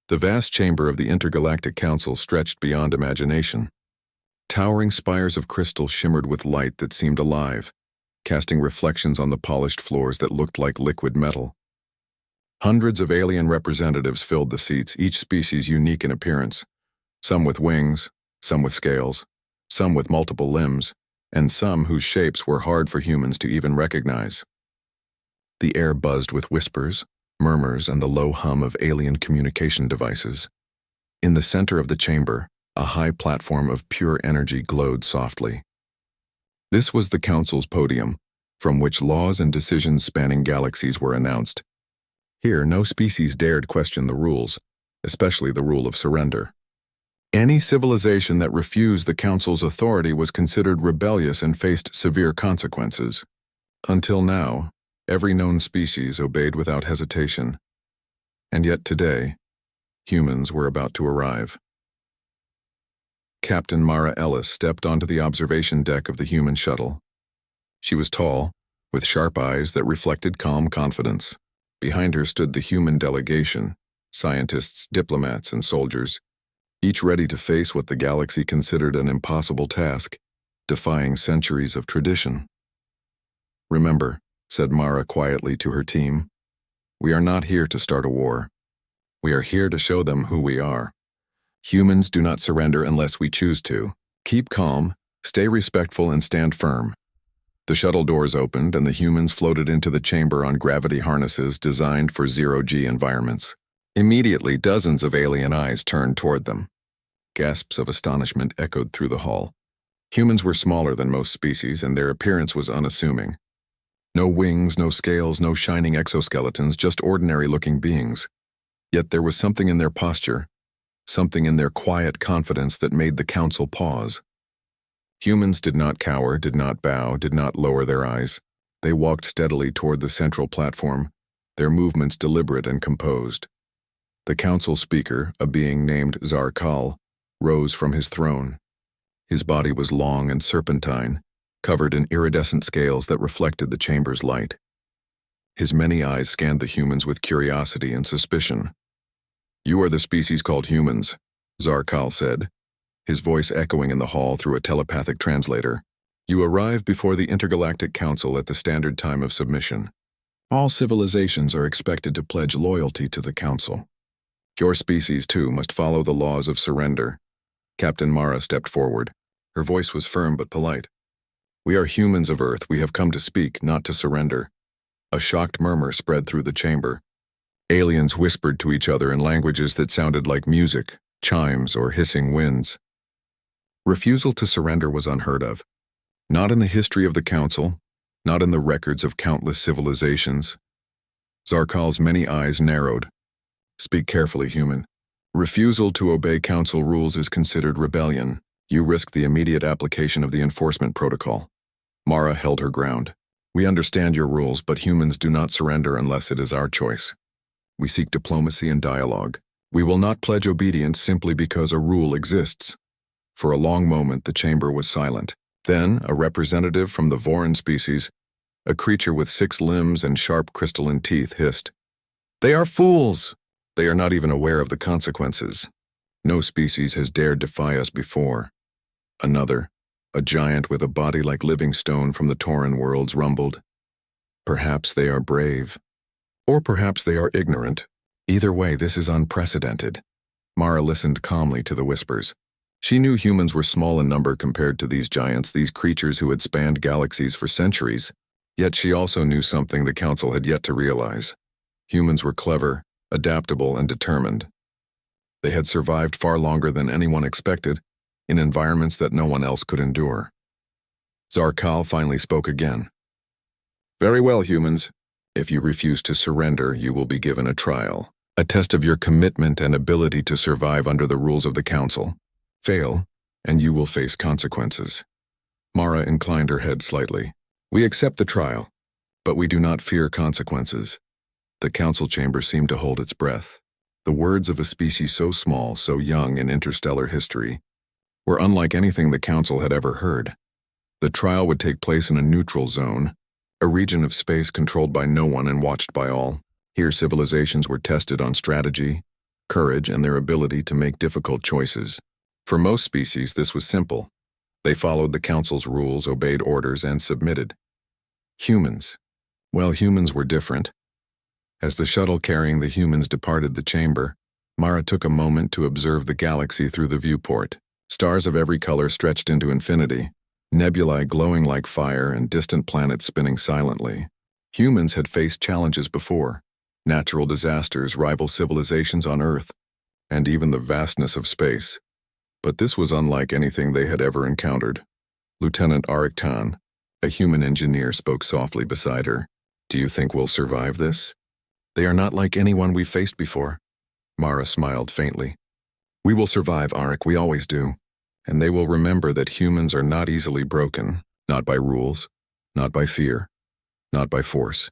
The vast chamber of the Intergalactic Council stretched beyond imagination. Towering spires of crystal shimmered with light that seemed alive, casting reflections on the polished floors that looked like liquid metal. Hundreds of alien representatives filled the seats, each species unique in appearance, some with wings, some with scales, some with multiple limbs, and some whose shapes were hard for humans to even recognize. The air buzzed with whispers, murmurs, and the low hum of alien communication devices. In the center of the chamber, a high platform of pure energy glowed softly. This was the Council's podium, from which laws and decisions spanning galaxies were announced. Here, no species dared question the rules, especially the rule of surrender. Any civilization that refused the Council's authority was considered rebellious and faced severe consequences. Until now, every known species obeyed without hesitation. And yet today, humans were about to arrive. Captain Mara Ellis stepped onto the observation deck of the human shuttle. She was tall, with sharp eyes that reflected calm confidence. Behind her stood the human delegation, scientists, diplomats, and soldiers, each ready to face what the galaxy considered an impossible task, defying centuries of tradition. "Remember," said Mara quietly to her team, "we are not here to start a war. We are here to show them who we are. Humans do not surrender unless we choose to. Keep calm, stay respectful, and stand firm." The shuttle doors opened and the humans floated into the chamber on gravity harnesses designed for zero-G environments. Immediately, dozens of alien eyes turned toward them. Gasps of astonishment echoed through the hall. Humans were smaller than most species, and their appearance was unassuming. No wings, no scales, no shining exoskeletons, just ordinary-looking beings. Yet there was something in their posture, something in their quiet confidence that made the Council pause. Humans did not cower, did not bow, did not lower their eyes. They walked steadily toward the central platform, their movements deliberate and composed. The Council speaker, a being named Zarkal, rose from his throne. His body was long and serpentine, covered in iridescent scales that reflected the chamber's light. His many eyes scanned the humans with curiosity and suspicion. "You are the species called humans," Zarkal said, his voice echoing in the hall through a telepathic translator. "You arrive before the Intergalactic Council at the standard time of submission. All civilizations are expected to pledge loyalty to the Council. Your species, too, must follow the laws of surrender." Captain Mara stepped forward. Her voice was firm but polite. "We are humans of Earth. We have come to speak, not to surrender." A shocked murmur spread through the chamber. Aliens whispered to each other in languages that sounded like music, chimes, or hissing winds. Refusal to surrender was unheard of. Not in the history of the Council, not in the records of countless civilizations. Zarkal's many eyes narrowed. "Speak carefully, human. Refusal to obey Council rules is considered rebellion. You risk the immediate application of the enforcement protocol." Mara held her ground. "We understand your rules, but humans do not surrender unless it is our choice. We seek diplomacy and dialogue. We will not pledge obedience simply because a rule exists." For a long moment, the chamber was silent. Then, a representative from the Voran species, a creature with 6 limbs and sharp crystalline teeth, hissed, "They are fools! They are not even aware of the consequences. No species has dared defy us before." Another, a giant with a body like living stone from the Tauran worlds, rumbled, "Perhaps they are brave. Or perhaps they are ignorant. Either way, this is unprecedented." Mara listened calmly to the whispers. She knew humans were small in number compared to these giants, these creatures who had spanned galaxies for centuries. Yet she also knew something the Council had yet to realize. Humans were clever, adaptable, and determined. They had survived far longer than anyone expected, in environments that no one else could endure. Zarkal finally spoke again. "Very well, humans. If you refuse to surrender, you will be given a trial, a test of your commitment and ability to survive under the rules of the Council. Fail, and you will face consequences." Mara inclined her head slightly. "We accept the trial, but we do not fear consequences." The Council chamber seemed to hold its breath. The words of a species so small, so young in interstellar history, were unlike anything the Council had ever heard. The trial would take place in a neutral zone, a region of space controlled by no one and watched by all. Here civilizations were tested on strategy, courage, and their ability to make difficult choices. For most species, this was simple. They followed the Council's rules, obeyed orders, and submitted. Humans. Well, humans were different. As the shuttle carrying the humans departed the chamber, Mara took a moment to observe the galaxy through the viewport. Stars of every color stretched into infinity, nebulae glowing like fire, and distant planets spinning silently. Humans had faced challenges before: natural disasters, rival civilizations on Earth, and even the vastness of space. But this was unlike anything they had ever encountered. Lieutenant Ariktan, a human engineer, spoke softly beside her. "Do you think we'll survive this?" "They are not like anyone we've faced before." Mara smiled faintly. "We will survive, Arik, we always do. And they will remember that humans are not easily broken, not by rules, not by fear, not by force."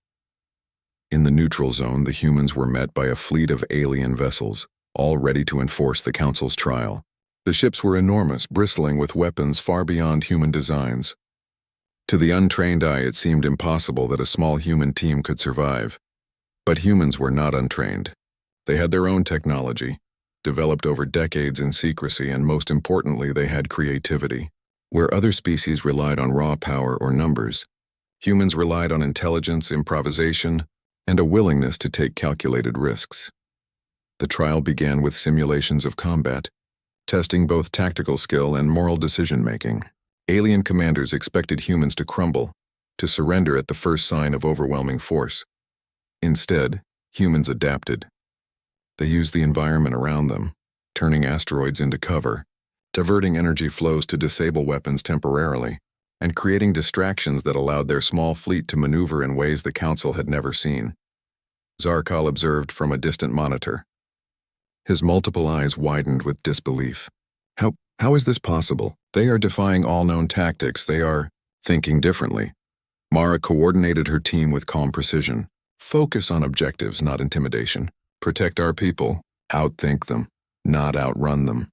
In the neutral zone, the humans were met by a fleet of alien vessels, all ready to enforce the Council's trial. The ships were enormous, bristling with weapons far beyond human designs. To the untrained eye, it seemed impossible that a small human team could survive. But humans were not untrained. They had their own technology, developed over decades in secrecy, and most importantly, they had creativity. Where other species relied on raw power or numbers, humans relied on intelligence, improvisation, and a willingness to take calculated risks. The trial began with simulations of combat, testing both tactical skill and moral decision-making. Alien commanders expected humans to crumble, to surrender at the first sign of overwhelming force. Instead, humans adapted. They used the environment around them, turning asteroids into cover, diverting energy flows to disable weapons temporarily, and creating distractions that allowed their small fleet to maneuver in ways the Council had never seen. Zarkal observed from a distant monitor. His multiple eyes widened with disbelief. How is this possible? They are defying all known tactics. They are thinking differently. Mara coordinated her team with calm precision. Focus on objectives, not intimidation. Protect our people. Outthink them, not outrun them.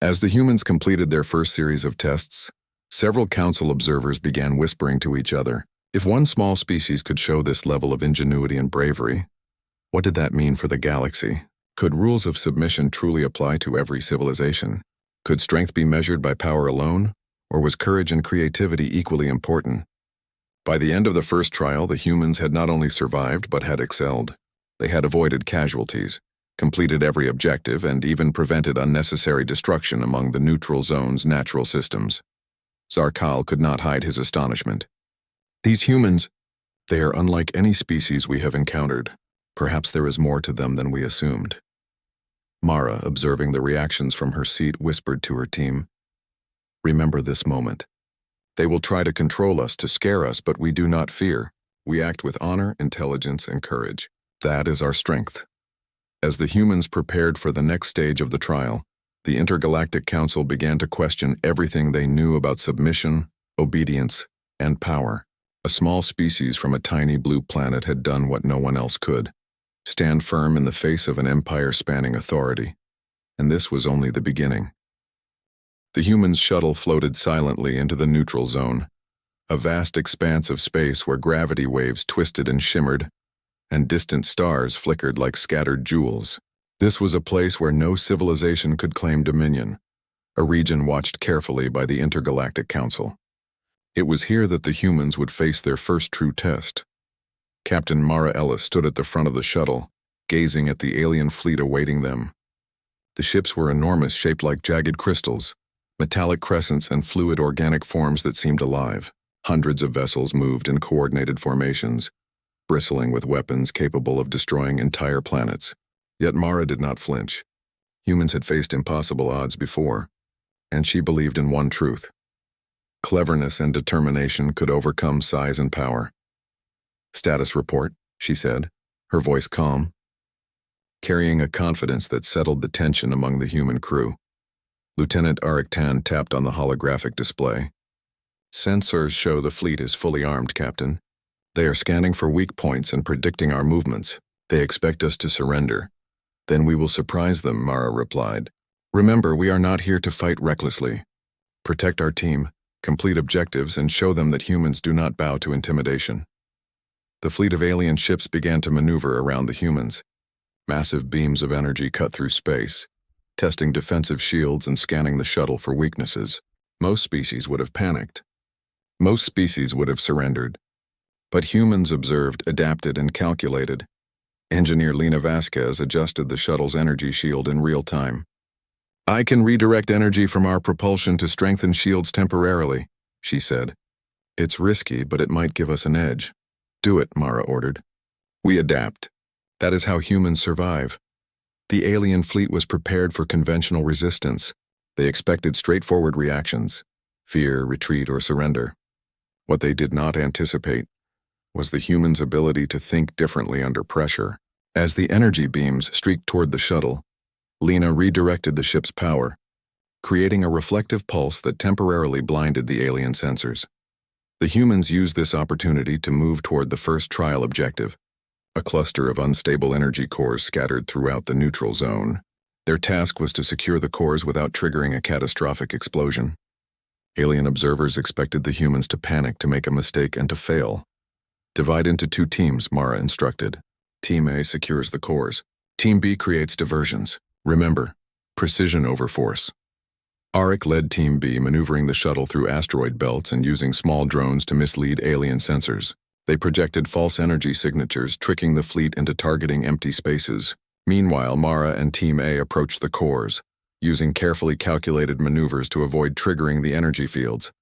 As the humans completed their first series of tests, several Council observers began whispering to each other. If one small species could show this level of ingenuity and bravery, what did that mean for the galaxy? Could rules of submission truly apply to every civilization? Could strength be measured by power alone, or was courage and creativity equally important? By the end of the first trial, the humans had not only survived but had excelled. They had avoided casualties, completed every objective, and even prevented unnecessary destruction among the neutral zone's natural systems. Zarkal could not hide his astonishment. "These humans, they are unlike any species we have encountered. Perhaps there is more to them than we assumed." Mara, observing the reactions from her seat, whispered to her team, "Remember this moment. They will try to control us, to scare us, but we do not fear. We act with honor, intelligence, and courage. That is our strength." As the humans prepared for the next stage of the trial, the Intergalactic Council began to question everything they knew about submission, obedience, and power. A small species from a tiny blue planet had done what no one else could: stand firm in the face of an empire-spanning authority. And this was only the beginning. The humans' shuttle floated silently into the neutral zone, a vast expanse of space where gravity waves twisted and shimmered, and distant stars flickered like scattered jewels. This was a place where no civilization could claim dominion, a region watched carefully by the Intergalactic Council. It was here that the humans would face their first true test. Captain Mara Ellis stood at the front of the shuttle, gazing at the alien fleet awaiting them. The ships were enormous, shaped like jagged crystals, metallic crescents, and fluid organic forms that seemed alive. Hundreds of vessels moved in coordinated formations, bristling with weapons capable of destroying entire planets. Yet Mara did not flinch. Humans had faced impossible odds before, and she believed in one truth: cleverness and determination could overcome size and power. "Status report," she said, her voice calm, carrying a confidence that settled the tension among the human crew. Lieutenant Ariktan tapped on the holographic display. "Sensors show the fleet is fully armed, Captain. They are scanning for weak points and predicting our movements. They expect us to surrender. Then we will surprise them," Mara replied. "Remember, we are not here to fight recklessly. Protect our team, complete objectives, and show them that humans do not bow to intimidation." The fleet of alien ships began to maneuver around the humans. Massive beams of energy cut through space, testing defensive shields and scanning the shuttle for weaknesses. Most species would have panicked. Most species would have surrendered. But humans observed, adapted, and calculated. Engineer Lena Vasquez adjusted the shuttle's energy shield in real time. "I can redirect energy from our propulsion to strengthen shields temporarily," she said. "It's risky, but it might give us an edge." "Do it," Mara ordered. "We adapt. That is how humans survive." The alien fleet was prepared for conventional resistance. They expected straightforward reactions: fear, retreat, or surrender. What they did not anticipate was the humans' ability to think differently under pressure. As the energy beams streaked toward the shuttle, Lena redirected the ship's power, creating a reflective pulse that temporarily blinded the alien sensors. The humans used this opportunity to move toward the first trial objective, a cluster of unstable energy cores scattered throughout the neutral zone. Their task was to secure the cores without triggering a catastrophic explosion. Alien observers expected the humans to panic, to make a mistake, and to fail. "Divide into 2 teams," Mara instructed. Team A secures the cores. Team B creates diversions. Remember, precision over force. Auric led Team B, maneuvering the shuttle through asteroid belts and using small drones to mislead alien sensors. They projected false energy signatures, tricking the fleet into targeting empty spaces. Meanwhile, Mara and Team A approached the cores, using carefully calculated maneuvers to avoid triggering the energy fields.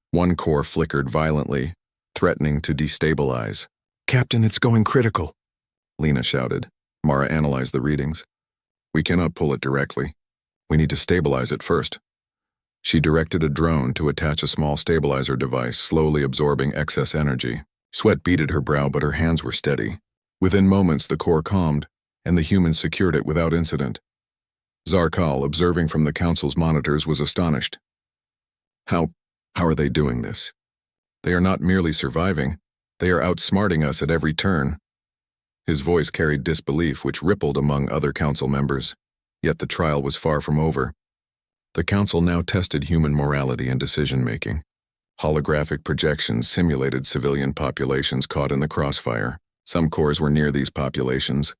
One core flickered violently, threatening to destabilize. "Captain, it's going critical," Lena shouted. Mara analyzed the readings. "We cannot pull it directly. We need to stabilize it first." She directed a drone to attach a small stabilizer device, slowly absorbing excess energy. Sweat beaded her brow, but her hands were steady. Within moments, the core calmed, and the humans secured it without incident. Zarkal, observing from the Council's monitors, was astonished. How are they doing this? They are not merely surviving, they are outsmarting us at every turn." His voice carried disbelief, which rippled among other Council members. Yet the trial was far from over. The Council now tested human morality and decision-making. Holographic projections simulated civilian populations caught in the crossfire. Some cores were near these populations,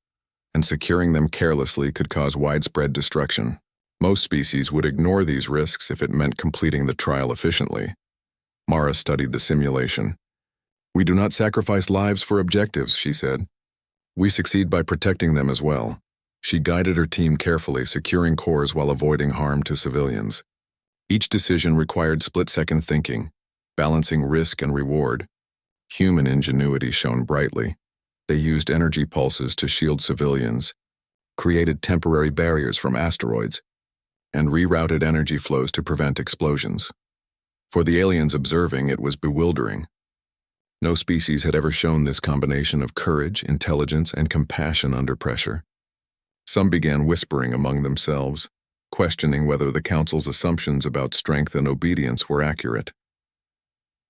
and securing them carelessly could cause widespread destruction. Most species would ignore these risks if it meant completing the trial efficiently. Mara studied the simulation. "We do not sacrifice lives for objectives," she said. "We succeed by protecting them as well." She guided her team carefully, securing cores while avoiding harm to civilians. Each decision required split-second thinking, balancing risk and reward. Human ingenuity shone brightly. They used energy pulses to shield civilians, created temporary barriers from asteroids, and rerouted energy flows to prevent explosions. For the aliens observing, it was bewildering. No species had ever shown this combination of courage, intelligence, and compassion under pressure. Some began whispering among themselves, questioning whether the Council's assumptions about strength and obedience were accurate.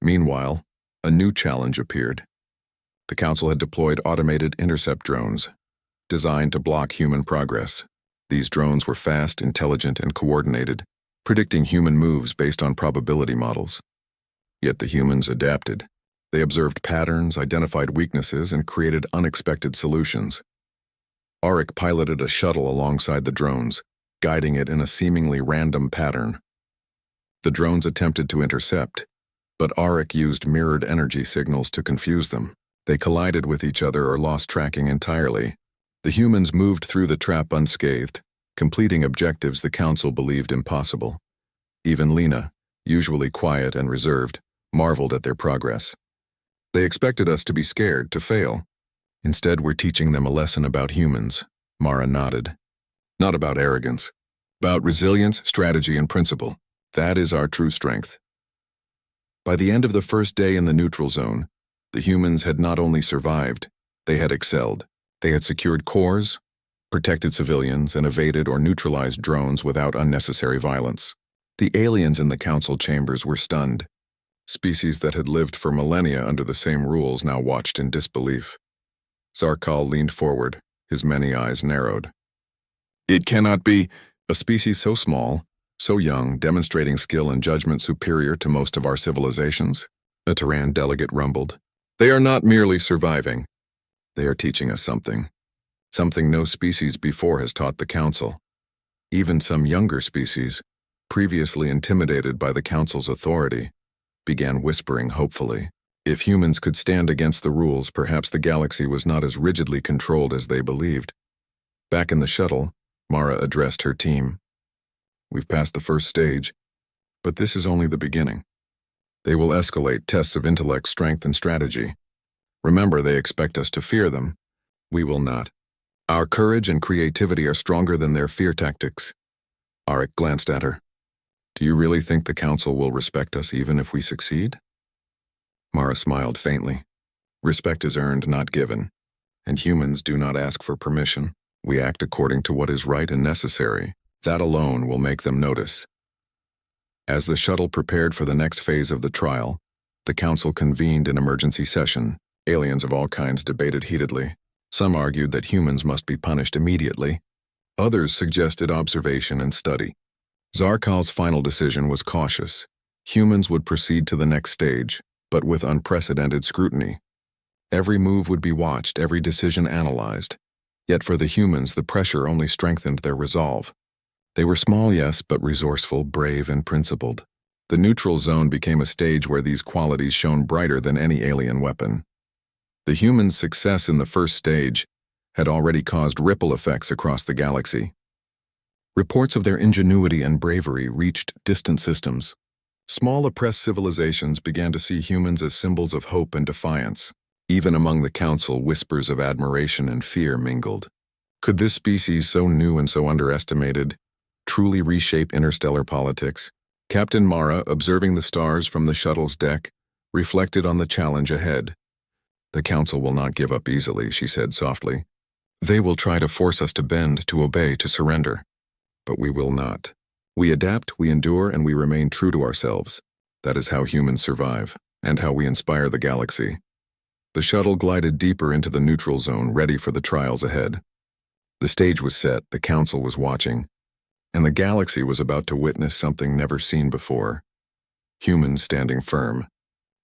Meanwhile, a new challenge appeared. The Council had deployed automated intercept drones, designed to block human progress. These drones were fast, intelligent, and coordinated, predicting human moves based on probability models. Yet the humans adapted. They observed patterns, identified weaknesses, and created unexpected solutions. Auric piloted a shuttle alongside the drones, guiding it in a seemingly random pattern. The drones attempted to intercept, but Auric used mirrored energy signals to confuse them. They collided with each other or lost tracking entirely. The humans moved through the trap unscathed, completing objectives the Council believed impossible. Even Lena, usually quiet and reserved, marveled at their progress. "They expected us to be scared, to fail. Instead, we're teaching them a lesson about humans," Mara nodded. "Not about arrogance. About resilience, strategy, and principle. That is our true strength." By the end of the first day in the neutral zone, the humans had not only survived, they had excelled. They had secured cores, protected civilians, and evaded or neutralized drones without unnecessary violence. The aliens in the Council chambers were stunned. Species that had lived for millennia under the same rules now watched in disbelief. Zarkal leaned forward, his many eyes narrowed. "It cannot be a species so small, so young, demonstrating skill and judgment superior to most of our civilizations," a Terran delegate rumbled. "They are not merely surviving. They are teaching us something." something no species before has taught the Council. Even some younger species, previously intimidated by the Council's authority, began whispering hopefully. If humans could stand against the rules, perhaps the galaxy was not as rigidly controlled as they believed. Back in the shuttle, Mara addressed her team. We've passed the first stage, but this is only the beginning. They will escalate tests of intellect, strength, and strategy. Remember, they expect us to fear them. We will not. Our courage and creativity are stronger than their fear tactics. Arik glanced at her. Do you really think the Council will respect us even if we succeed? Mara smiled faintly. Respect is earned, not given, and humans do not ask for permission. We act according to what is right and necessary. That alone will make them notice. As the shuttle prepared for the next phase of the trial, the Council convened an emergency session. Aliens of all kinds debated heatedly. Some argued that humans must be punished immediately. Others suggested observation and study. Zarkal's final decision was cautious. Humans would proceed to the next stage, but with unprecedented scrutiny. Every move would be watched, every decision analyzed. Yet for the humans, the pressure only strengthened their resolve. They were small, yes, but resourceful, brave, and principled. The neutral zone became a stage where these qualities shone brighter than any alien weapon. The humans' success in the first stage had already caused ripple effects across the galaxy. Reports of their ingenuity and bravery reached distant systems. Small oppressed civilizations began to see humans as symbols of hope and defiance. Even among the Council, whispers of admiration and fear mingled. Could this species, so new and so underestimated, truly reshape interstellar politics? Captain Mara, observing the stars from the shuttle's deck, reflected on the challenge ahead. The Council will not give up easily, she said softly. They will try to force us to bend, to obey, to surrender. But we will not. We adapt, we endure, and we remain true to ourselves. That is how humans survive, and how we inspire the galaxy. The shuttle glided deeper into the neutral zone, ready for the trials ahead. The stage was set, the Council was watching, and the galaxy was about to witness something never seen before. Humans standing firm,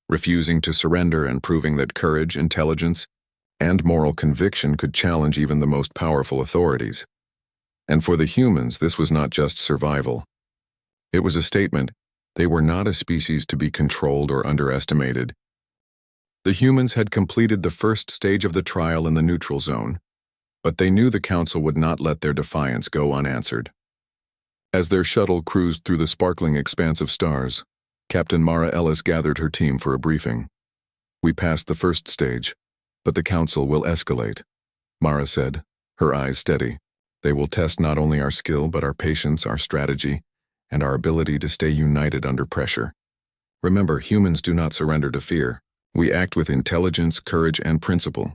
refusing to surrender and proving that courage, intelligence, and moral conviction could challenge even the most powerful authorities. And for the humans, this was not just survival. It was a statement. They were not a species to be controlled or underestimated. The humans had completed the first stage of the trial in the neutral zone, but they knew the Council would not let their defiance go unanswered. As their shuttle cruised through the sparkling expanse of stars, Captain Mara Ellis gathered her team for a briefing. We passed the first stage, but the Council will escalate, Mara said, her eyes steady. They will test not only our skill, but our patience, our strategy, and our ability to stay united under pressure. Remember, humans do not surrender to fear. We act with intelligence, courage, and principle.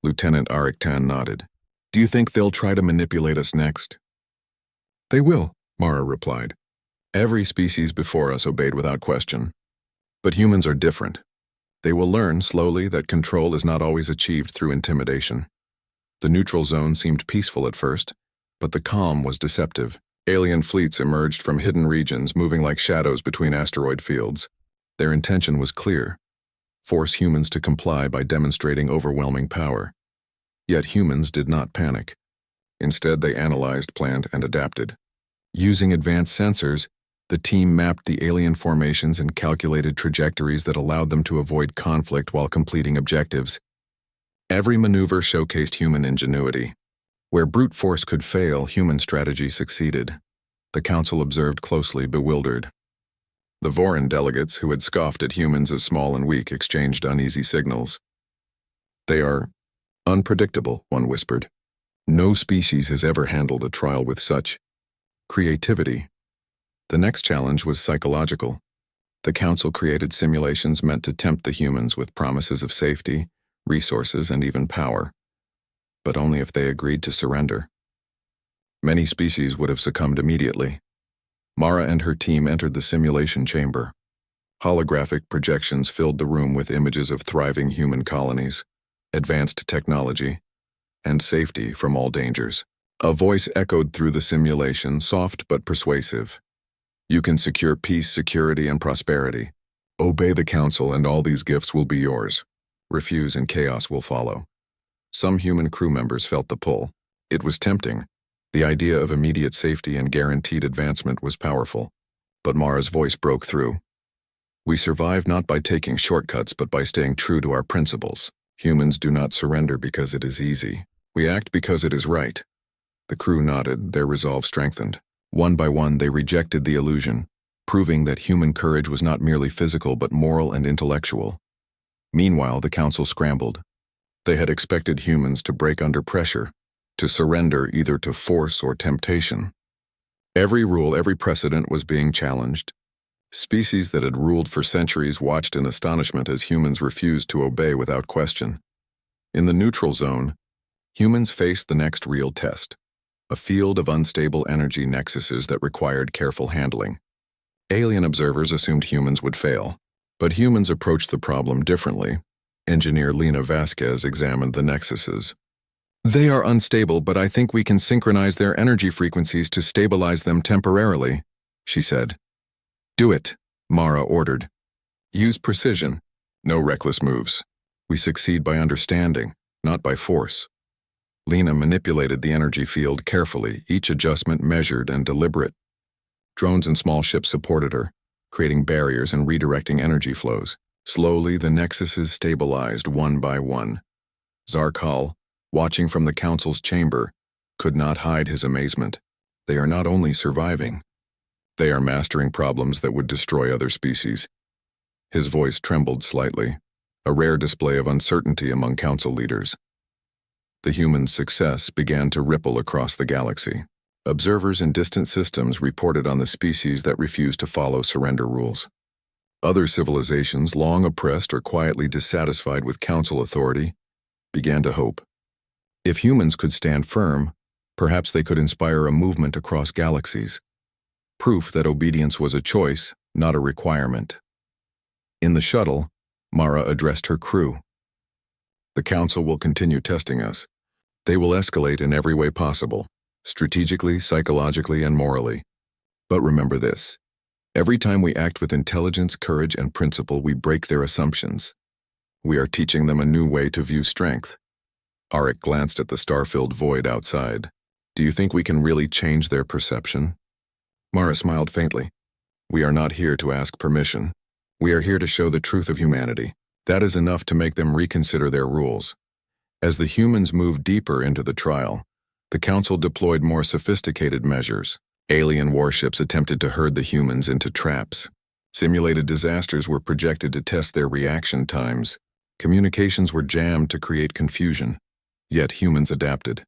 Lieutenant Arik Tan nodded. Do you think they'll try to manipulate us next? They will, Mara replied. Every species before us obeyed without question. But humans are different. They will learn slowly that control is not always achieved through intimidation. The neutral zone seemed peaceful at first, but the calm was deceptive. Alien fleets emerged from hidden regions, moving like shadows between asteroid fields. Their intention was clear: force humans to comply by demonstrating overwhelming power. Yet humans did not panic. Instead, they analyzed, planned, and adapted. Using advanced sensors, the team mapped the alien formations and calculated trajectories that allowed them to avoid conflict while completing objectives. Every maneuver showcased human ingenuity. Where brute force could fail, human strategy succeeded. The Council observed closely, bewildered. The Voran delegates, who had scoffed at humans as small and weak, exchanged uneasy signals. They are unpredictable, one whispered. No species has ever handled a trial with such creativity. The next challenge was psychological. The Council created simulations meant to tempt the humans with promises of safety, resources, and even power, but only if they agreed to surrender. Many species would have succumbed immediately. Mara and her team entered the simulation chamber. Holographic projections filled the room with images of thriving human colonies, advanced technology, and safety from all dangers. A voice echoed through the simulation, soft but persuasive. You can secure peace, security, and prosperity. Obey the Council and all these gifts will be yours. Refuse and chaos will follow. Some human crew members felt the pull. It was tempting. The idea of immediate safety and guaranteed advancement was powerful. But Mara's voice broke through. We survive not by taking shortcuts but by staying true to our principles. Humans do not surrender because it is easy. We act because it is right. The crew nodded, their resolve strengthened. One by one they rejected the illusion, proving that human courage was not merely physical but moral and intellectual. Meanwhile, the council scrambled. They had expected humans to break under pressure, to surrender either to force or temptation. Every rule, every precedent was being challenged. Species that had ruled for centuries watched in astonishment as humans refused to obey without question. In the neutral zone, humans faced the next real test, a field of unstable energy nexuses that required careful handling. Alien observers assumed humans would fail, but humans approached the problem differently. Engineer Lena Vasquez examined the nexuses. They are unstable, but I think we can synchronize their energy frequencies to stabilize them temporarily, she said. Do it, Mara ordered. Use precision, no reckless moves. We succeed by understanding, not by force. Lena manipulated the energy field carefully, each adjustment measured and deliberate. Drones and small ships supported her, creating barriers and redirecting energy flows. Slowly, the nexuses stabilized one by one. Zarkal, watching from the council's chamber, could not hide his amazement. They are not only surviving, they are mastering problems that would destroy other species. His voice trembled slightly, a rare display of uncertainty among council leaders. The humans' success began to ripple across the galaxy. Observers in distant systems reported on the species that refused to follow surrender rules. Other civilizations, long oppressed or quietly dissatisfied with council authority, began to hope. If humans could stand firm, perhaps they could inspire a movement across galaxies. Proof that obedience was a choice, not a requirement. In the shuttle, Mara addressed her crew. The council will continue testing us. They will escalate in every way possible, strategically, psychologically, and morally. But remember this. Every time we act with intelligence, courage, and principle, we break their assumptions. We are teaching them a new way to view strength. Arik glanced at the star-filled void outside. Do you think we can really change their perception? Mara smiled faintly. We are not here to ask permission. We are here to show the truth of humanity. That is enough to make them reconsider their rules. As the humans moved deeper into the trial, the council deployed more sophisticated measures. Alien warships attempted to herd the humans into traps. Simulated disasters were projected to test their reaction times. Communications were jammed to create confusion. Yet humans adapted.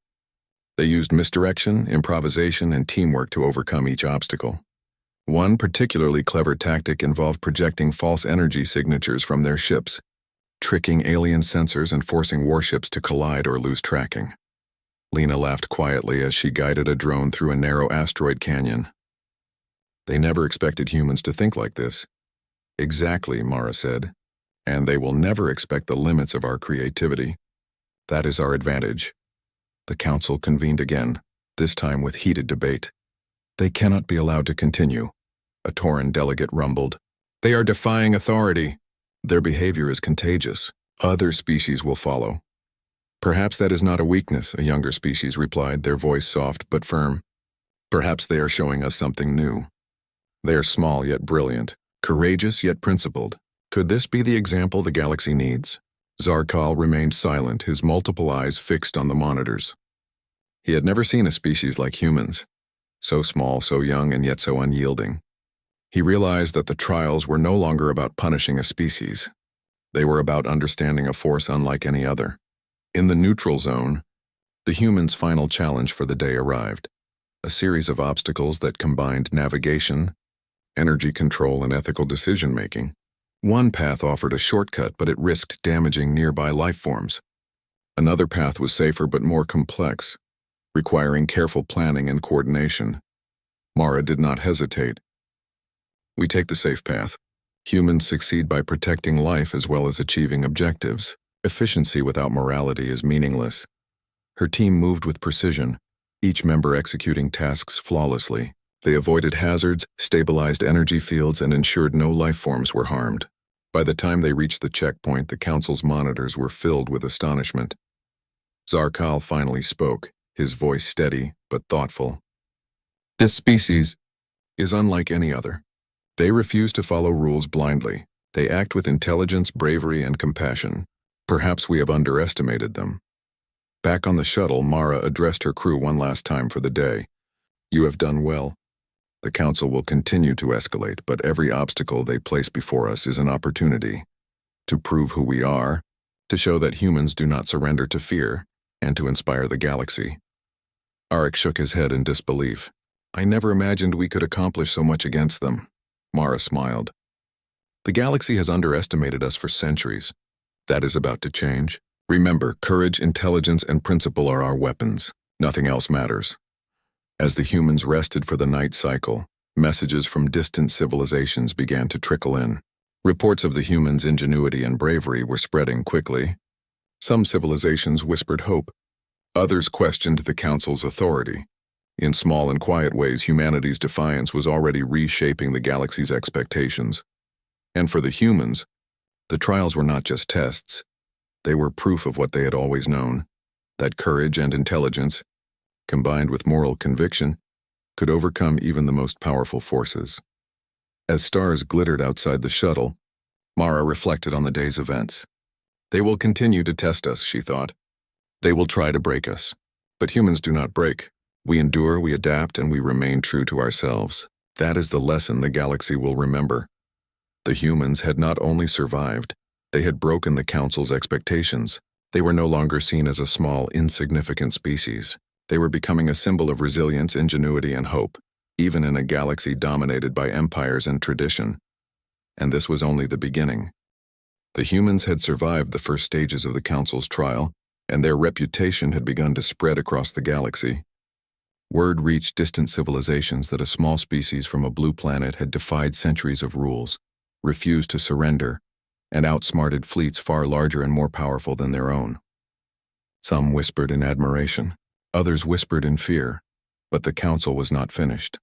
They used misdirection, improvisation, and teamwork to overcome each obstacle. One particularly clever tactic involved projecting false energy signatures from their ships, tricking alien sensors and forcing warships to collide or lose tracking. Lena laughed quietly as she guided a drone through a narrow asteroid canyon. They never expected humans to think like this. Exactly, Mara said. And they will never expect the limits of our creativity. That is our advantage. The council convened again, this time with heated debate. They cannot be allowed to continue. A Tauran delegate rumbled. They are defying authority. Their behavior is contagious. Other species will follow. Perhaps that is not a weakness, a younger species replied, their voice soft but firm. Perhaps they are showing us something new. They are small yet brilliant, courageous yet principled. Could this be the example the galaxy needs? Zarkal remained silent, his multiple eyes fixed on the monitors. He had never seen a species like humans, so small, so young, and yet so unyielding. He realized that the trials were no longer about punishing a species. They were about understanding a force unlike any other. In the neutral zone, the humans' final challenge for the day arrived, a series of obstacles that combined navigation, energy control, and ethical decision-making. One path offered a shortcut, but it risked damaging nearby life forms. Another path was safer but more complex, requiring careful planning and coordination. Mara did not hesitate. We take the safe path. Humans succeed by protecting life as well as achieving objectives. Efficiency without morality is meaningless. Her team moved with precision, each member executing tasks flawlessly. They avoided hazards, stabilized energy fields, and ensured no life forms were harmed. By the time they reached the checkpoint, the council's monitors were filled with astonishment. Zarkal finally spoke, his voice steady but thoughtful. This species is unlike any other. They refuse to follow rules blindly. They act with intelligence, bravery, and compassion. Perhaps we have underestimated them. Back on the shuttle, Mara addressed her crew one last time for the day. You have done well. The Council will continue to escalate, but every obstacle they place before us is an opportunity to prove who we are, to show that humans do not surrender to fear, and to inspire the galaxy. Arik shook his head in disbelief. I never imagined we could accomplish so much against them. Mara smiled. The galaxy has underestimated us for centuries. That is about to change. Remember, courage, intelligence, and principle are our weapons. Nothing else matters. As the humans rested for the night cycle, messages from distant civilizations began to trickle in. Reports of the humans' ingenuity and bravery were spreading quickly. Some civilizations whispered hope. Others questioned the Council's authority. In small and quiet ways, humanity's defiance was already reshaping the galaxy's expectations. And for the humans, the trials were not just tests. They were proof of what they had always known, that courage and intelligence, combined with moral conviction, could overcome even the most powerful forces. As stars glittered outside the shuttle, Mara reflected on the day's events. They will continue to test us, she thought. They will try to break us. But humans do not break. We endure, we adapt, and we remain true to ourselves. That is the lesson the galaxy will remember. The humans had not only survived, they had broken the Council's expectations. They were no longer seen as a small, insignificant species. They were becoming a symbol of resilience, ingenuity, and hope, even in a galaxy dominated by empires and tradition. And this was only the beginning. The humans had survived the first stages of the Council's trial, and their reputation had begun to spread across the galaxy. Word reached distant civilizations that a small species from a blue planet had defied centuries of rules, refused to surrender, and outsmarted fleets far larger and more powerful than their own. Some whispered in admiration, others whispered in fear, but the Council was not finished.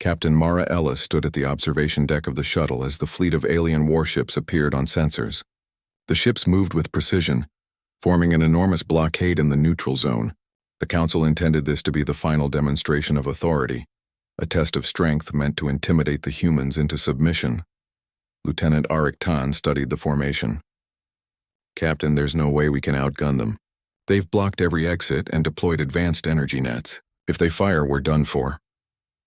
Captain Mara Ellis stood at the observation deck of the shuttle as the fleet of alien warships appeared on sensors. The ships moved with precision, forming an enormous blockade in the neutral zone. The Council intended this to be the final demonstration of authority, a test of strength meant to intimidate the humans into submission. Lieutenant Arik Tan studied the formation. Captain, there's no way we can outgun them. They've blocked every exit and deployed advanced energy nets. If they fire, we're done for.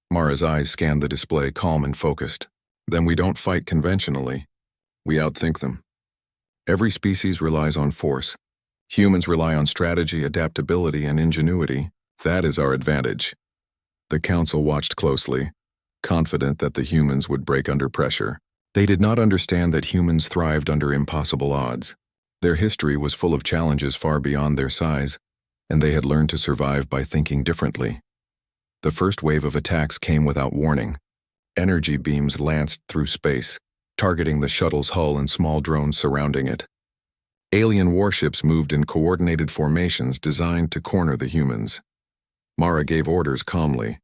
Mara's eyes scanned the display, calm and focused. Then we don't fight conventionally. We outthink them. Every species relies on force. Humans rely on strategy, adaptability, and ingenuity. That is our advantage. The Council watched closely, confident that the humans would break under pressure. They did not understand that humans thrived under impossible odds. Their history was full of challenges far beyond their size, and they had learned to survive by thinking differently. The first wave of attacks came without warning. Energy beams lanced through space, targeting the shuttle's hull and small drones surrounding it. Alien warships moved in coordinated formations designed to corner the humans. Mara gave orders calmly.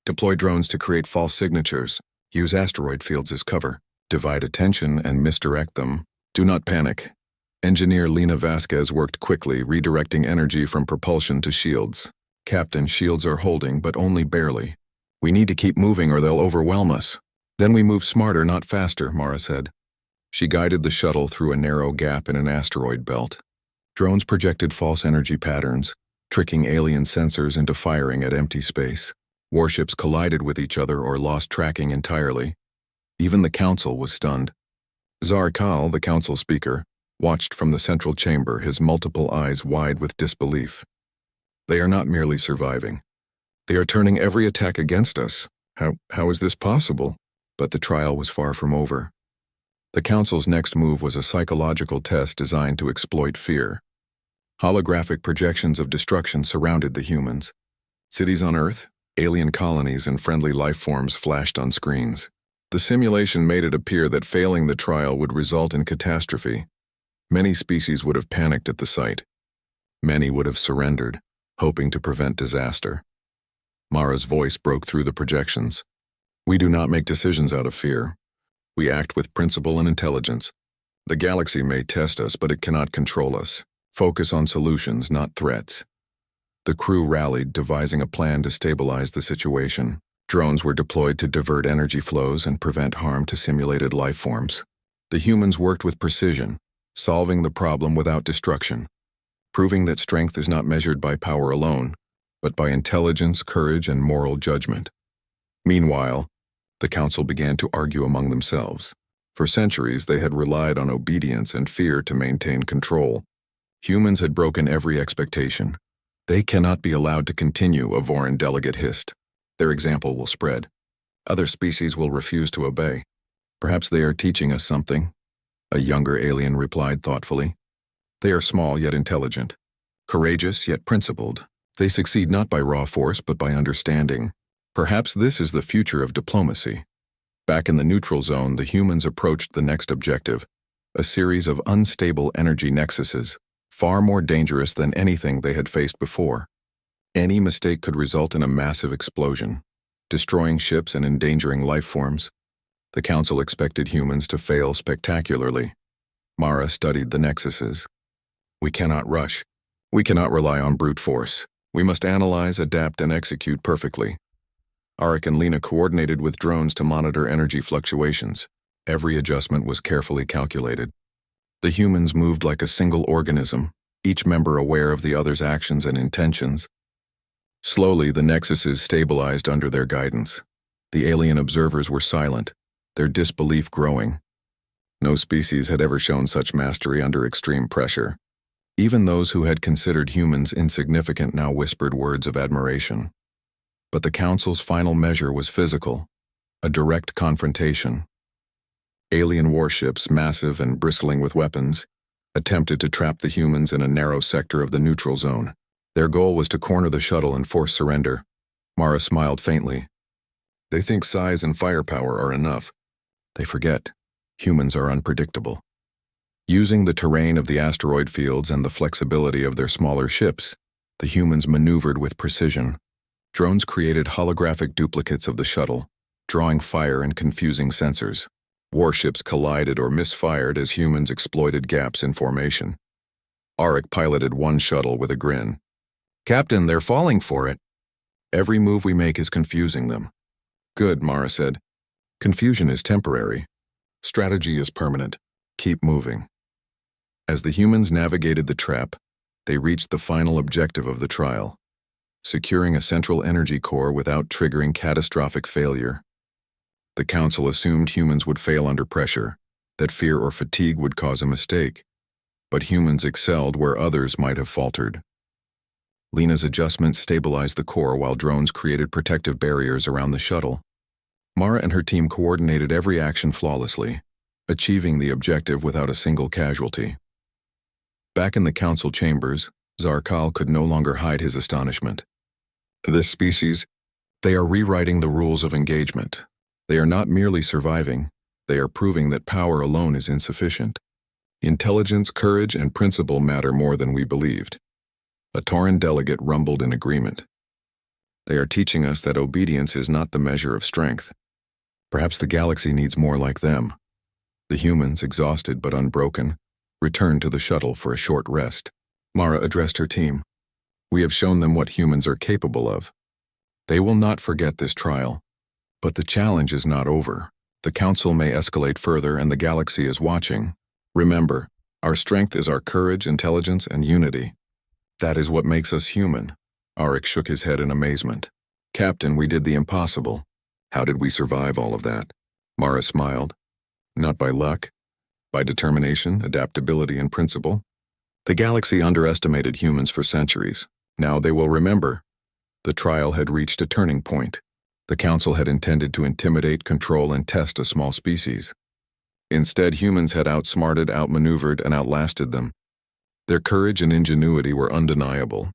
Deploy drones to create false signatures. Use asteroid fields as cover. Divide attention and misdirect them. Do not panic. Engineer Lena Vasquez worked quickly, redirecting energy from propulsion to shields. Captain, shields are holding, but only barely. We need to keep moving or they'll overwhelm us. Then we move smarter, not faster, Mara said. She guided the shuttle through a narrow gap in an asteroid belt. Drones projected false energy patterns, tricking alien sensors into firing at empty space. Warships collided with each other or lost tracking entirely. Even the Council was stunned. Zarkal, the Council speaker, watched from the central chamber, his multiple eyes wide with disbelief. They are not merely surviving. They are turning every attack against us. How is this possible? But the trial was far from over. The Council's next move was a psychological test designed to exploit fear. Holographic projections of destruction surrounded the humans. Cities on Earth, alien colonies, and friendly life forms flashed on screens. The simulation made it appear that failing the trial would result in catastrophe. Many species would have panicked at the sight. Many would have surrendered, hoping to prevent disaster. Mara's voice broke through the projections. We do not make decisions out of fear. We act with principle and intelligence. The galaxy may test us, but it cannot control us. Focus on solutions, not threats. The crew rallied, devising a plan to stabilize the situation. Drones were deployed to divert energy flows and prevent harm to simulated life forms. The humans worked with precision, solving the problem without destruction, proving that strength is not measured by power alone, but by intelligence, courage, and moral judgment. Meanwhile, the council began to argue among themselves. For centuries, they had relied on obedience and fear to maintain control. Humans had broken every expectation. They cannot be allowed to continue, a Voran delegate hissed. Their example will spread. Other species will refuse to obey. Perhaps they are teaching us something, a younger alien replied thoughtfully. They are small yet intelligent, courageous yet principled. They succeed not by raw force but by understanding. Perhaps this is the future of diplomacy. Back in the neutral zone, the humans approached the next objective, a series of unstable energy nexuses, far more dangerous than anything they had faced before. Any mistake could result in a massive explosion, destroying ships and endangering life forms. The Council expected humans to fail spectacularly. Mara studied the nexuses. We cannot rush. We cannot rely on brute force. We must analyze, adapt, and execute perfectly. Arik and Lena coordinated with drones to monitor energy fluctuations. Every adjustment was carefully calculated. The humans moved like a single organism, each member aware of the other's actions and intentions. Slowly, the nexuses stabilized under their guidance. The alien observers were silent, their disbelief growing. No species had ever shown such mastery under extreme pressure. Even those who had considered humans insignificant now whispered words of admiration. But the Council's final measure was physical, a direct confrontation. Alien warships, massive and bristling with weapons, attempted to trap the humans in a narrow sector of the neutral zone. Their goal was to corner the shuttle and force surrender. Mara smiled faintly. They think size and firepower are enough. They forget. Humans are unpredictable. Using the terrain of the asteroid fields and the flexibility of their smaller ships, the humans maneuvered with precision. Drones created holographic duplicates of the shuttle, drawing fire and confusing sensors. Warships collided or misfired as humans exploited gaps in formation. Arik piloted one shuttle with a grin. Captain, they're falling for it. Every move we make is confusing them. Good, Mara said. Confusion is temporary. Strategy is permanent. Keep moving. As the humans navigated the trap, they reached the final objective of the trial, securing a central energy core without triggering catastrophic failure. The Council assumed humans would fail under pressure, that fear or fatigue would cause a mistake, but humans excelled where others might have faltered. Lena's adjustments stabilized the core while drones created protective barriers around the shuttle. Mara and her team coordinated every action flawlessly, achieving the objective without a single casualty. Back in the Council chambers, Zarkal could no longer hide his astonishment. This species, they are rewriting the rules of engagement. They are not merely surviving, they are proving that power alone is insufficient. Intelligence, courage, and principle matter more than we believed. A Tauran delegate rumbled in agreement. They are teaching us that obedience is not the measure of strength. Perhaps the galaxy needs more like them. The humans, exhausted but unbroken, returned to the shuttle for a short rest. Mara addressed her team. We have shown them what humans are capable of. They will not forget this trial. But the challenge is not over. The Council may escalate further and the galaxy is watching. Remember, our strength is our courage, intelligence, and unity. That is what makes us human. Arik shook his head in amazement. Captain, we did the impossible. How did we survive all of that? Mara smiled. Not by luck. By determination, adaptability, and principle. The galaxy underestimated humans for centuries. Now they will remember. The trial had reached a turning point. The Council had intended to intimidate, control, and test a small species. Instead, humans had outsmarted, outmaneuvered, and outlasted them. Their courage and ingenuity were undeniable.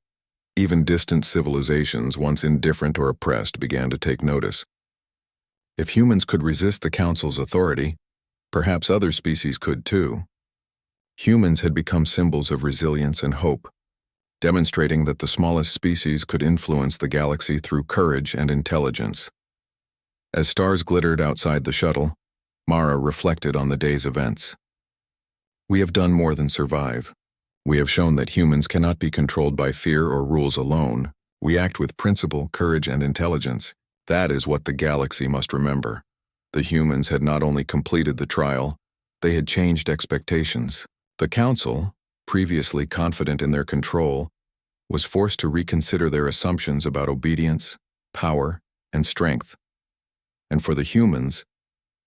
Even distant civilizations, once indifferent or oppressed, began to take notice. If humans could resist the Council's authority, perhaps other species could too. Humans had become symbols of resilience and hope, demonstrating that the smallest species could influence the galaxy through courage and intelligence. As stars glittered outside the shuttle, Mara reflected on the day's events. We have done more than survive. We have shown that humans cannot be controlled by fear or rules alone. We act with principle, courage, and intelligence. That is what the galaxy must remember. The humans had not only completed the trial, they had changed expectations. The Council, previously confident in their control, was forced to reconsider their assumptions about obedience, power, and strength. And for the humans,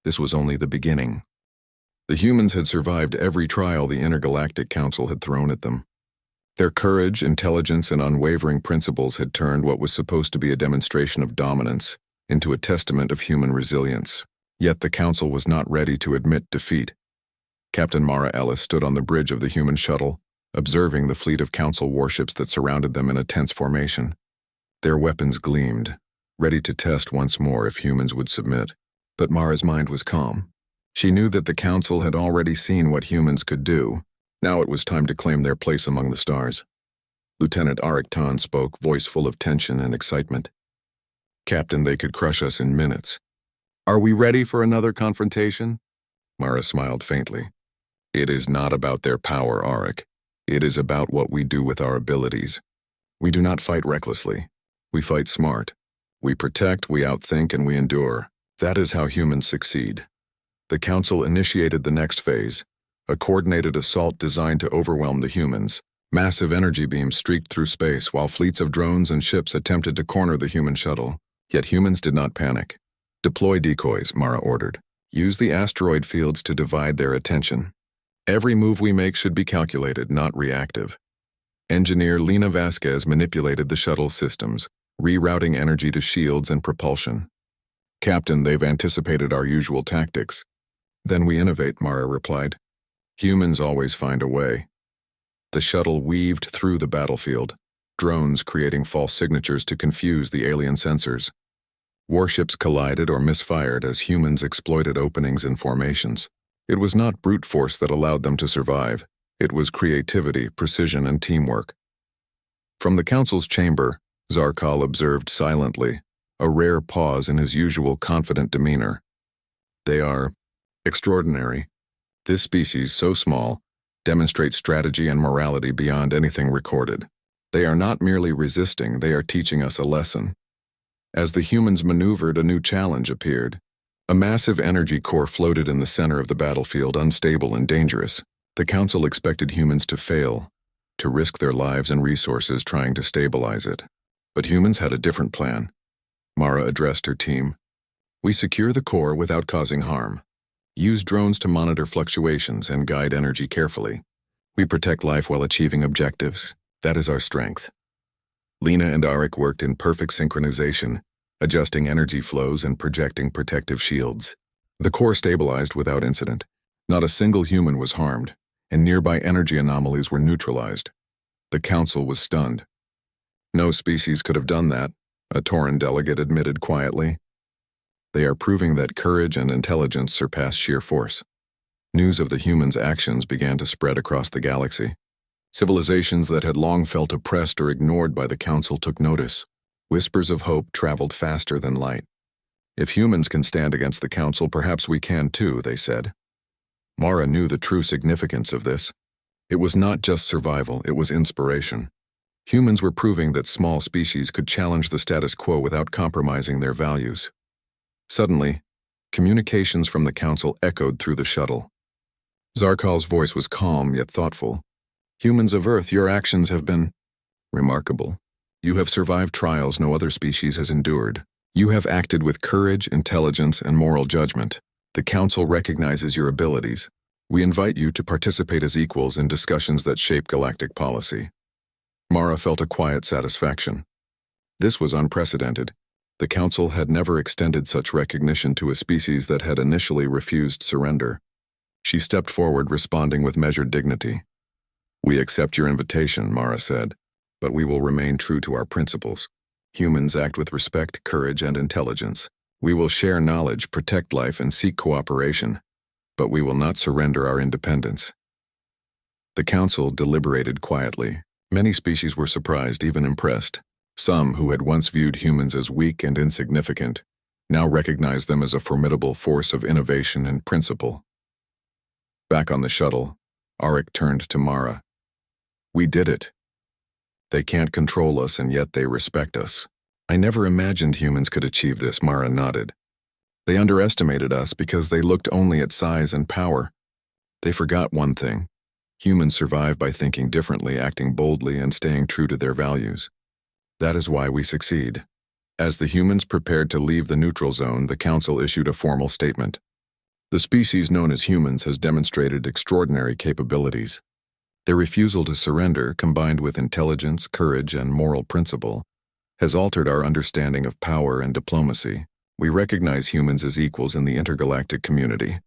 this was only the beginning. The humans had survived every trial the Intergalactic Council had thrown at them. Their courage, intelligence, and unwavering principles had turned what was supposed to be a demonstration of dominance into a testament of human resilience. Yet the Council was not ready to admit defeat. Captain Mara Ellis stood on the bridge of the human shuttle, observing the fleet of Council warships that surrounded them in a tense formation. Their weapons gleamed, ready to test once more if humans would submit. But Mara's mind was calm. She knew that the Council had already seen what humans could do. Now it was time to claim their place among the stars. Lieutenant Arik Tan spoke, voice full of tension and excitement. "Captain, they could crush us in minutes." "Are we ready for another confrontation?" Mara smiled faintly. "It is not about their power, Arik. It is about what we do with our abilities. We do not fight recklessly. We fight smart. We protect, we outthink, and we endure. That is how humans succeed." The Council initiated the next phase, a coordinated assault designed to overwhelm the humans. Massive energy beams streaked through space while fleets of drones and ships attempted to corner the human shuttle. Yet humans did not panic. "Deploy decoys," Mara ordered. "Use the asteroid fields to divide their attention. Every move we make should be calculated, not reactive." Engineer Lena Vasquez manipulated the shuttle systems, rerouting energy to shields and propulsion. "Captain, they've anticipated our usual tactics." "Then we innovate," Mara replied. "Humans always find a way." The shuttle weaved through the battlefield, drones creating false signatures to confuse the alien sensors. Warships collided or misfired as humans exploited openings in formations. It was not brute force that allowed them to survive. It was creativity, precision, and teamwork. From the Council's chamber, Zarkal observed silently, a rare pause in his usual confident demeanor. "They are extraordinary. This species, so small, demonstrates strategy and morality beyond anything recorded. They are not merely resisting, they are teaching us a lesson." As the humans maneuvered, a new challenge appeared. A massive energy core floated in the center of the battlefield, unstable and dangerous. The Council expected humans to fail, to risk their lives and resources trying to stabilize it. But humans had a different plan. Mara addressed her team. "We secure the core without causing harm. Use drones to monitor fluctuations and guide energy carefully. We protect life while achieving objectives. That is our strength." Lena and Arik worked in perfect synchronization, adjusting energy flows and projecting protective shields. The core stabilized without incident. Not a single human was harmed, and nearby energy anomalies were neutralized. The Council was stunned. "No species could have done that," a Tauran delegate admitted quietly. "They are proving that courage and intelligence surpass sheer force." News of the humans' actions began to spread across the galaxy. Civilizations that had long felt oppressed or ignored by the Council took notice. Whispers of hope traveled faster than light. "If humans can stand against the Council, perhaps we can too," they said. Mara knew the true significance of this. It was not just survival, it was inspiration. Humans were proving that small species could challenge the status quo without compromising their values. Suddenly, communications from the Council echoed through the shuttle. Zarkal's voice was calm yet thoughtful. "Humans of Earth, your actions have been remarkable. You have survived trials no other species has endured. You have acted with courage, intelligence, and moral judgment. The Council recognizes your abilities. We invite you to participate as equals in discussions that shape galactic policy." Mara felt a quiet satisfaction. This was unprecedented. The Council had never extended such recognition to a species that had initially refused surrender. She stepped forward, responding with measured dignity. "We accept your invitation," Mara said, "but we will remain true to our principles. Humans act with respect, courage, and intelligence. We will share knowledge, protect life, and seek cooperation, but we will not surrender our independence." The Council deliberated quietly. Many species were surprised, even impressed. Some, who had once viewed humans as weak and insignificant, now recognized them as a formidable force of innovation and principle. Back on the shuttle, Arik turned to Mara. We did it. They can't control us, and yet they respect us. I never imagined humans could achieve this, Mara nodded. They underestimated us because they looked only at size and power. They forgot one thing. Humans survive by thinking differently, acting boldly, and staying true to their values. That is why we succeed. As the humans prepared to leave the neutral zone, the Council issued a formal statement. The species known as humans has demonstrated extraordinary capabilities. Their refusal to surrender, combined with intelligence, courage, and moral principle, has altered our understanding of power and diplomacy. We recognize humans as equals in the intergalactic community.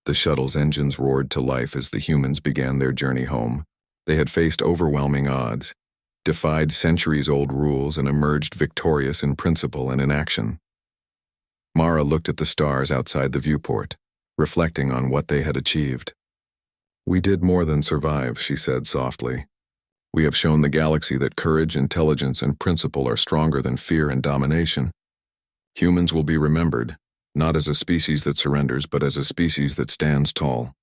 The shuttle's engines roared to life as the humans began their journey home. They had faced overwhelming odds, defied centuries-old rules, and emerged victorious in principle and in action. Mara looked at the stars outside the viewport, reflecting on what they had achieved. We did more than survive, she said softly. We have shown the galaxy that courage, intelligence, and principle are stronger than fear and domination. Humans will be remembered, not as a species that surrenders, but as a species that stands tall.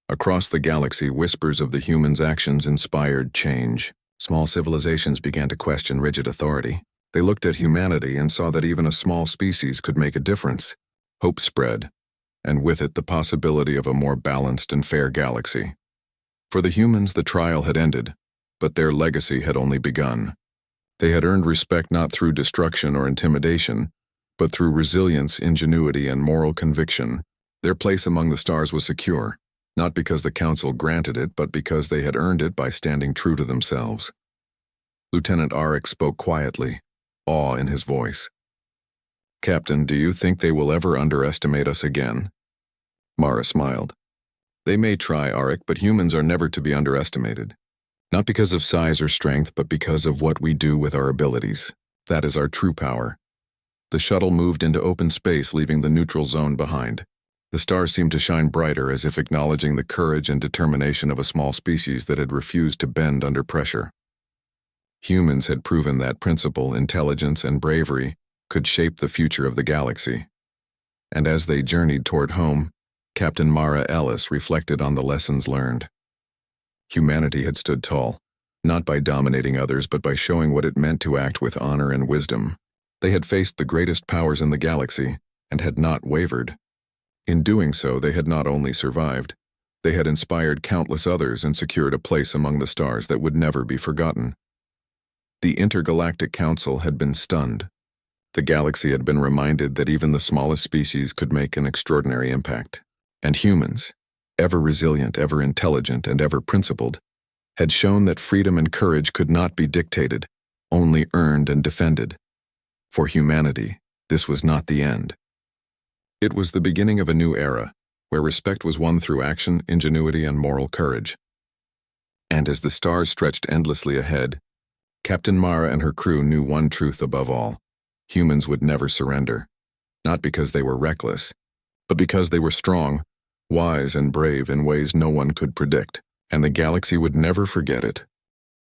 Across the galaxy, whispers of the humans' actions inspired change. Small civilizations began to question rigid authority. They looked at humanity and saw that even a small species could make a difference. Hope spread, and with it the possibility of a more balanced and fair galaxy. For the humans, the trial had ended, but their legacy had only begun. They had earned respect not through destruction or intimidation, but through resilience, ingenuity, and moral conviction. Their place among the stars was secure, not because the Council granted it, but because they had earned it by standing true to themselves. Lieutenant Orcs spoke quietly, awe in his voice. Captain, do you think they will ever underestimate us again? Mara smiled. They may try, Orc, but humans are never to be underestimated. Not because of size or strength, but because of what we do with our abilities. That is our true power. The shuttle moved into open space, leaving the neutral zone behind. The stars seemed to shine brighter, as if acknowledging the courage and determination of a small species that had refused to bend under pressure. Humans had proven that principle, intelligence, and bravery could shape the future of the galaxy. And as they journeyed toward home, Captain Mara Ellis reflected on the lessons learned. Humanity had stood tall, not by dominating others, but by showing what it meant to act with honor and wisdom. They had faced the greatest powers in the galaxy and had not wavered. In doing so, they had not only survived, they had inspired countless others and secured a place among the stars that would never be forgotten. The Intergalactic Council had been stunned. The galaxy had been reminded that even the smallest species could make an extraordinary impact. And humans, ever resilient, ever intelligent, and ever principled, had shown that freedom and courage could not be dictated, only earned and defended. For humanity, this was not the end. It was the beginning of a new era, where respect was won through action, ingenuity, and moral courage. And as the stars stretched endlessly ahead, Captain Mara and her crew knew one truth above all. Humans would never surrender, not because they were reckless, but because they were strong, wise, and brave in ways no one could predict, and the galaxy would never forget it.